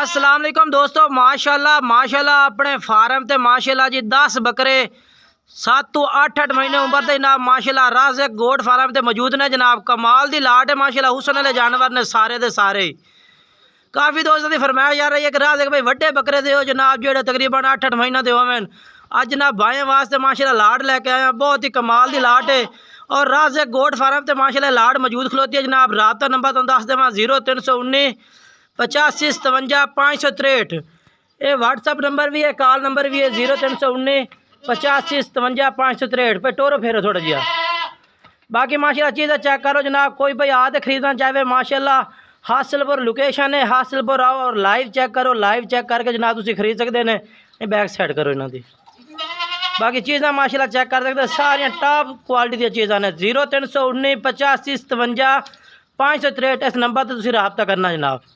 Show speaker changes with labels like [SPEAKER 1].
[SPEAKER 1] अस्सलाम वालेकुम दोस्तों, माशाल्लाह माशाल्लाह अपने फार्म ते माशाल्लाह जी 10 बकरे 7 तो 8 महीने उम्र के जनाब माशाल्लाह राज़ गोट फार्म ते मौजूद ने जनाब। कमाल दी लाट है माशाल्लाह, हुसन वाले जानवर ने सारे दे सारे। काफ़ी दोस्तों की फरमाइश आ रही है कि राज़ भाई वड्डे बकरे दो जनाब जो तकरीबन 8 महीने दे होवें। अज जनाब भाइयों वास्ते माशाल्लाह लाट लैके आया, बहुत ही कमाल दी लाट है। और राज़ गोट फार्म ते माशाल्लाह लाट मौजूद खलोती है जनाब। राबता नंबर तुहानू दस देवां 0319 85 57 563। ये व्हाट्सअप नंबर भी है, कॉल नंबर भी है 0319 85 57 563 पे टोरो फेरो थोड़ा जिहा। बाकी माशाल्लाह चीज़ें चेक करो जनाब। कोई भाई आते खरीदना चाहे माशाल्लाह हासिलपुर लोकेशन है, हासिलपुर आओ और लाइव चेक करो। लाइव चेक करके जनाब तुम खरीद सकते हैं। ये बैक साइड करो इन्हों की। बाकी चीज़ें माशाल्लाह चेक कर सकते सारिया टॉप क्वालिटी दी चीज़ां ने। 0319 85 57 563 इस नंबर पर तुम रबता करना जनाब।